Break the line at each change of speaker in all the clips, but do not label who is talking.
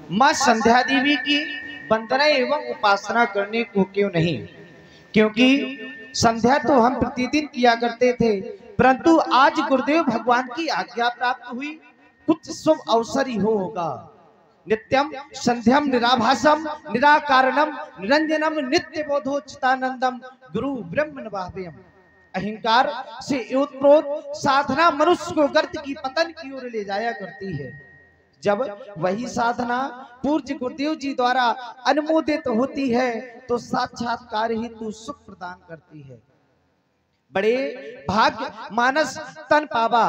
माँ संध्या देवी की वंदना एवं उपासना करने को क्यों नहीं? क्योंकि संध्या तो हम प्रतिदिन किया करते थे, परंतु आज गुरुदेव भगवान की आज्ञा प्राप्त हुई, कुछ शुभ अवसर ही होगा। नित्यम संध्यम निराभासम निराकारणम निरंजनम नित्य बोधोचितानंदम गुरु ब्रह्म नवाभयम। अहंकार से ओतप्रोत साधना मनुष्य को गर्त की पतन की ओर ले जाया करती है। जब वही साधना पूज्य गुरुदेव जी द्वारा अनुमोदित होती है तो साक्षात्कार हेतु सुख प्रदान करती है। बड़े भाग्य मानस तन पावा,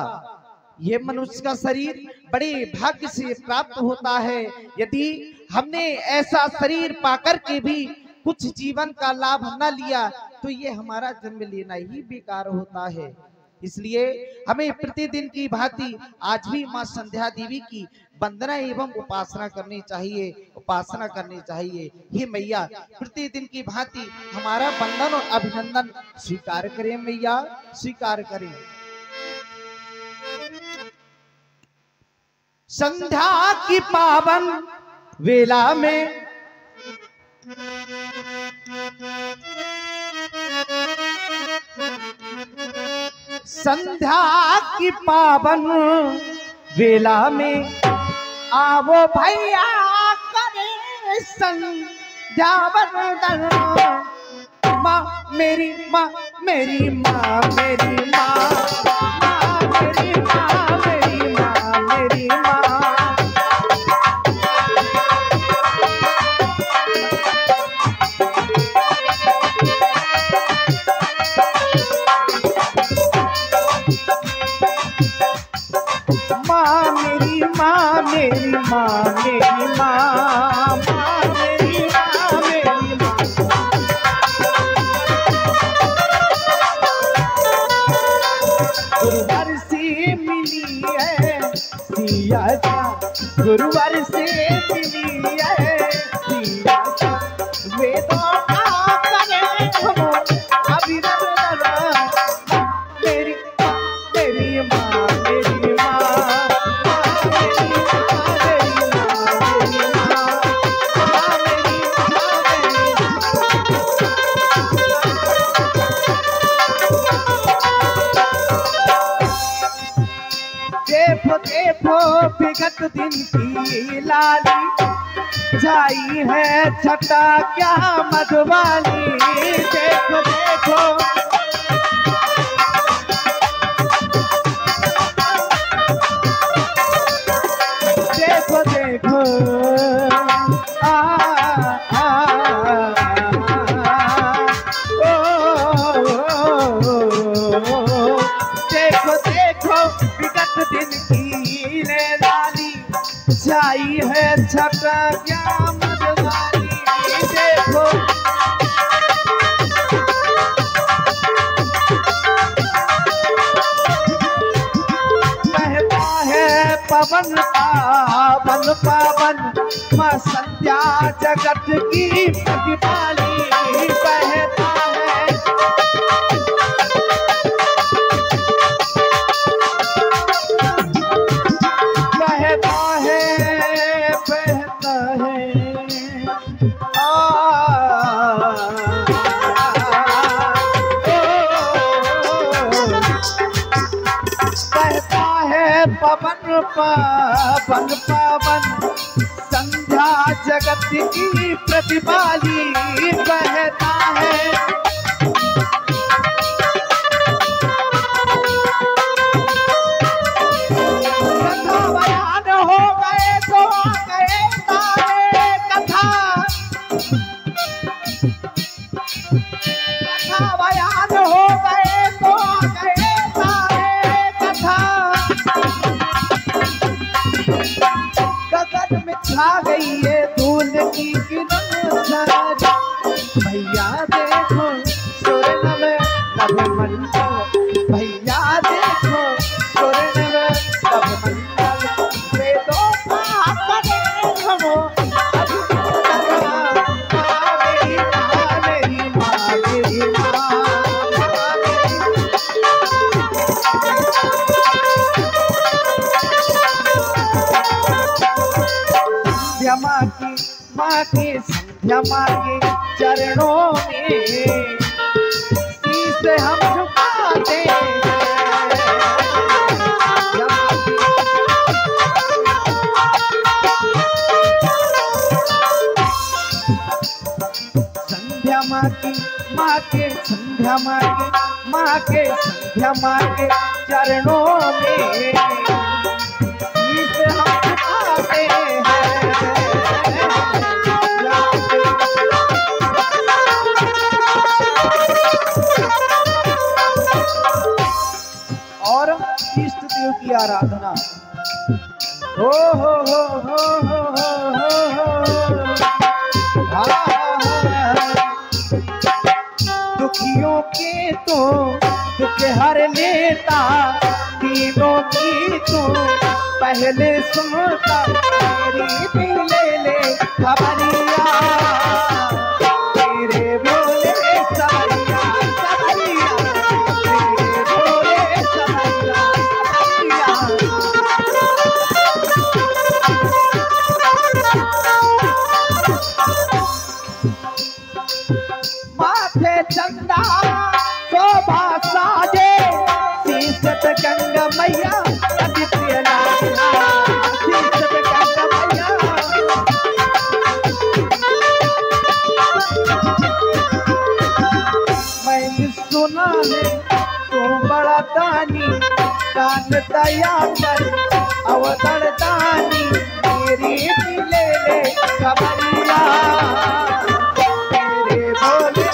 ये मनुष्य का शरीर बड़े भाग्य से प्राप्त होता है। यदि हमने ऐसा शरीर पाकर के भी कुछ जीवन का लाभ न लिया तो ये हमारा जन्म लेना ही बेकार होता है। इसलिए हमें प्रतिदिन की भांति आज भी मां संध्या देवी की वंदना एवं उपासना करनी चाहिए। हे मैया, प्रतिदिन की भांति हमारा वंदन और अभिनंदन स्वीकार करें मैया, स्वीकार करें। संध्या की पावन वेला में संध्या की पावन वेला में आवो भैया करे संध्या वंदन। माँ मेरी माँ मेरी माँ मेरी माँ मेरी माँ मेरी माँ मेरी माँ। मेरी माँ मेरी माँ मेरी माँ मेरी माँ मेरी माँ। गुरुवार से मिली है सिया जा, गुरुवार से मिली है सिया जा। वेदों का करे हम अभिनंदन। मेरी माँ मेरी माँ मेरी माँ। देखो विगत दिन की लाली जाई है छटा क्या मधुबानी। देखो देखो देखो देखो आ आ ओ देखो देखो विगत दिन की लाली जाई है छटा क्या मधुबानी। देखो कहता है पवन पावन पावन मां संध्या जगत की प्रतिपाली। कहता है पवन पावन पावन संध्या जगत की प्रतिपाली। कहता है कथा बयान हो गए तो आ गए सारे कथा। कथा बयान हो गए तो आ गए सारे कथा। गगन में छा गई है धूल की किरण। भैया देखो स्वर्ण में नभ मंडल। भैया देखो स्वर्ण में नभ मंडल। वेदों का करे हम मेरी माँ मेरी माँ मेरी माँ। संध्या माँ की संध्या माँ के चरणों में शीश हम झुकाते हैं। संध्या माँ के संध्या माँ के चरणों में शीश हम झुकाते हैं। और इष्ट देव की आराधना हो दुखियों के तो दुख हर लेता, तीनों की तो पहले सुनता, मेरी भी ले ले खबरिया, तेरे बोले सवरिया सवरिया, तेरे बोले सवरिया माथे चंदा शोभा साजे, शीशत गंगा मैया आदित्य नाथ, शीशत गंगा मैया। मैंने सुना है तू बड़ा दानी, दान दया पर अवतरण दानी, मेरी भी ले ले खबरिया, तेरे बोले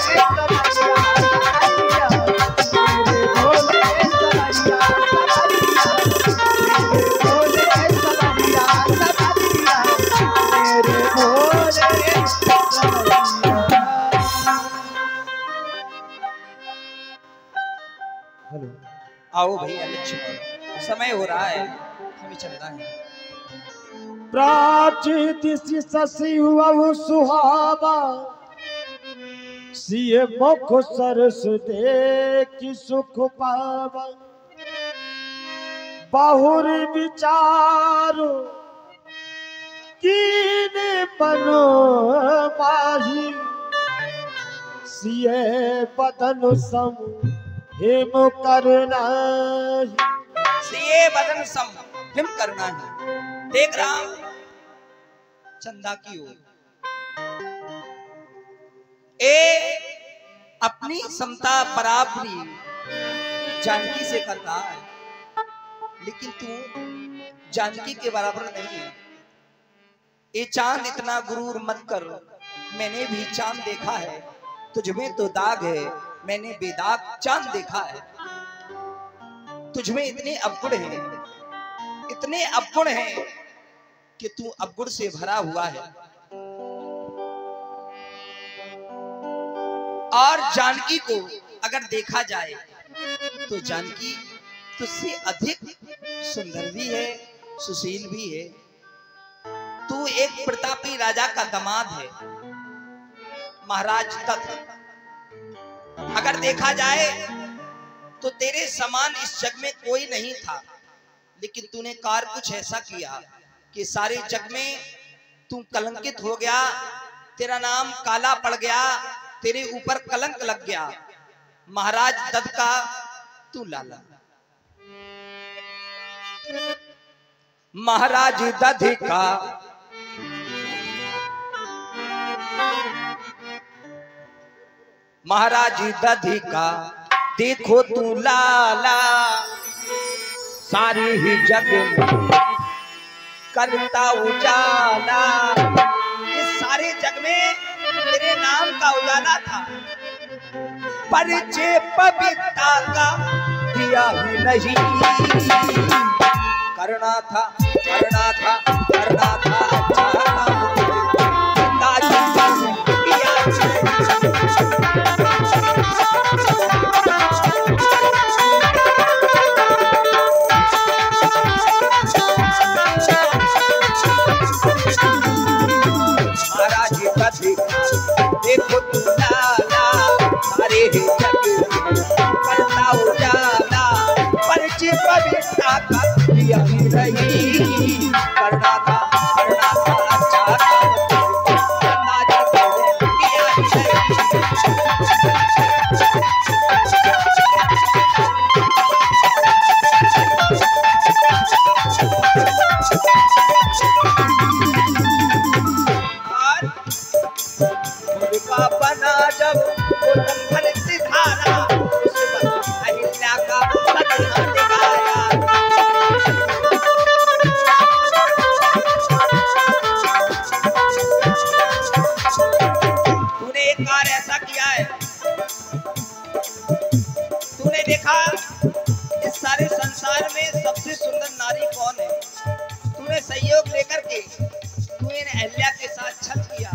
आओ भैया लक्ष्मण, समय हो रहा है, हमें चलना है।
प्राचित शशि हुआ सुहावा, सिए मुख सरस देख सुख पावा, बहुर विचारो कीन बनो माही, सिए बदन सम हिम करना,
सिए बदन सम हिम करना है। देख राम चंदा की ओर, ए अपनी समता बराबरी जानकी से करता है, लेकिन तू जानकी के बराबर नहीं है। ये चांद इतना गुरूर मत कर, मैंने भी चांद देखा है, तुझमें तो दाग है, मैंने बेदाग चांद देखा है। तुझमें इतने अवगुण हैं, इतने अवगुण हैं कि तू अवगुण से भरा हुआ है। और जानकी को अगर देखा जाए तो जानकी तुझसे अधिक सुंदर भी है, सुशील भी है। तू एक प्रतापी राजा का दामाद है, महाराज दत्त। अगर देखा जाए तो तेरे समान इस जग में कोई नहीं था, लेकिन तूने कार्य कुछ ऐसा किया कि सारे जग में तू कलंकित हो गया, तेरा नाम काला पड़ गया, तेरे ऊपर कलंक लग गया। महाराज दत्त का तू लाला, महाराज दत्त का महाराज दधी का देखो तू लाला, सारी ही जग में करता उजाला। इस सारे जग में तेरे नाम का उजाला था, परिचय पवित्रता का दिया ही नहीं। करना था करना था करना था अच्छा काम, देखो तू लाला, सारे जग करता उजाला, परिचय पवित्रता का दिया ही नहीं। करना था अहल्या के साथ छल किया,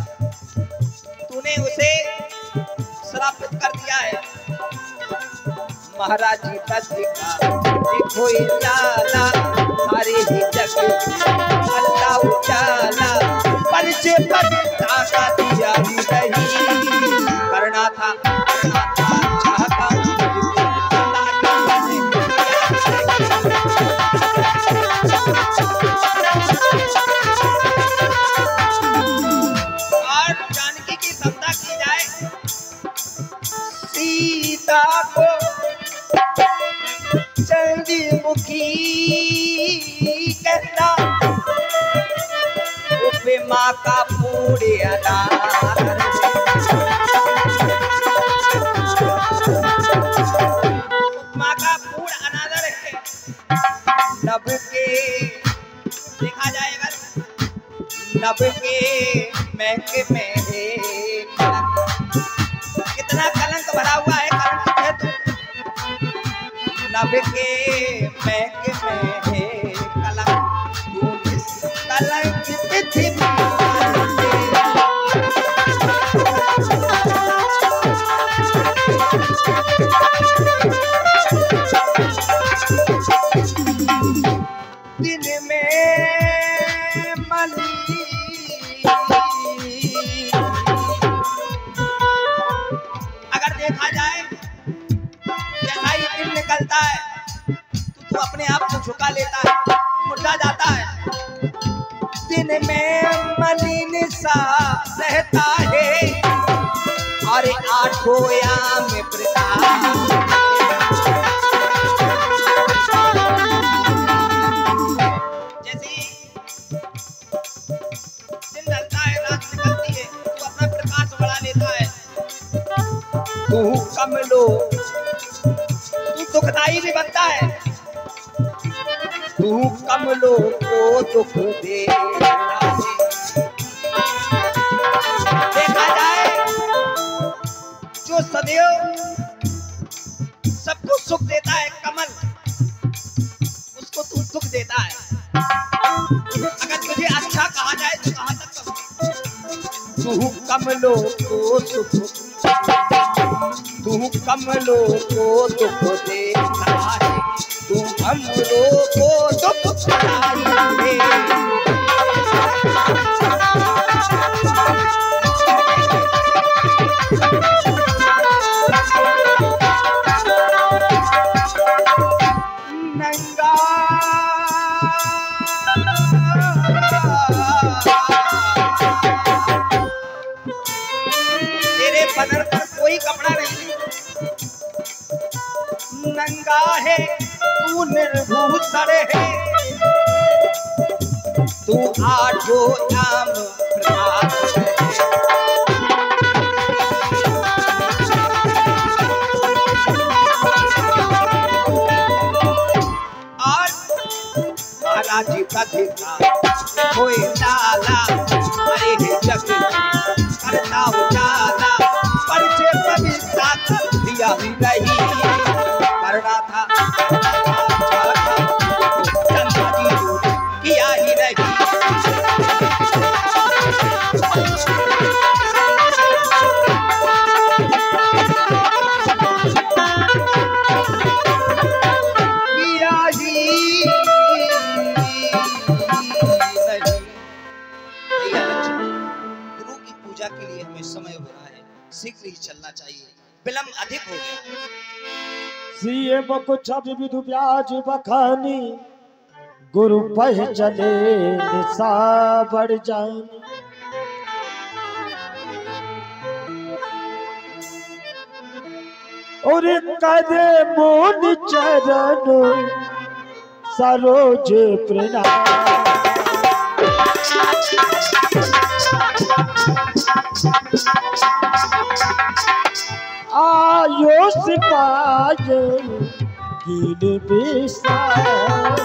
तूने उसे श्रापित कर दिया है। महाराज जी का देखो उजाला, सारे ही जग अल्लाह उजाला, परिचय पर ताका दिया ही नहीं, करना था चाहता सीता को चंदी मुखी कहता, उपे माँ का पूरे अनार, माँ का पूर्ण अनादर है। नभ के देखा जाएगा, नभ के महके में है कितना कलंक भरा हुआ है, कलंक है तो नभ के महके में है कलंक, तू इस कलंक पृथ्वी दिन में मली देखा जाए, जैसा ही दिन निकलता है तो अपने आप को झुका लेता है, मुर्दा जाता है। दिन में मलिन सा रहता है और आठों याम जैसे दिन ढलता है, रात निकलती है तो अपना प्रकाश बढ़ा लेता है। तू कमलो, तू दुखदाई भी बनता है, तू कमलो को दुख देता है। देखा जाए जो सदैव सबको सुख देता है कमल, उसको तू दुख देता है। अगर तुझे अच्छा कहा जाए तो कहां तक तू कमलो को सुख, तू कमलो को दुख देता है, तू कमलो को दुख देता है। नंगा तेरे बदन पर कोई कपड़ा नहीं, नंगा है तू निर्भूषण है, तू आठों याम प्रकाश है। आज महाराज जी का देखा कोई लाला, अरे जग करता उजाला, परिचय कभी ताकत दिया ही नहीं, करना था चंदा जी किया ही नहीं। गुरु की पूजा के लिए हमें समय हो रहा है, शीघ्र ही चलना चाहिए, विलंब अधिक हो गया।
सीए कुछ विधु ब्याज बखानी, गुरु पह चले निशा बढ़ जानी। और कदे मोन चरण सरोज प्रणाम, आयो सिपाही गिर बिसार।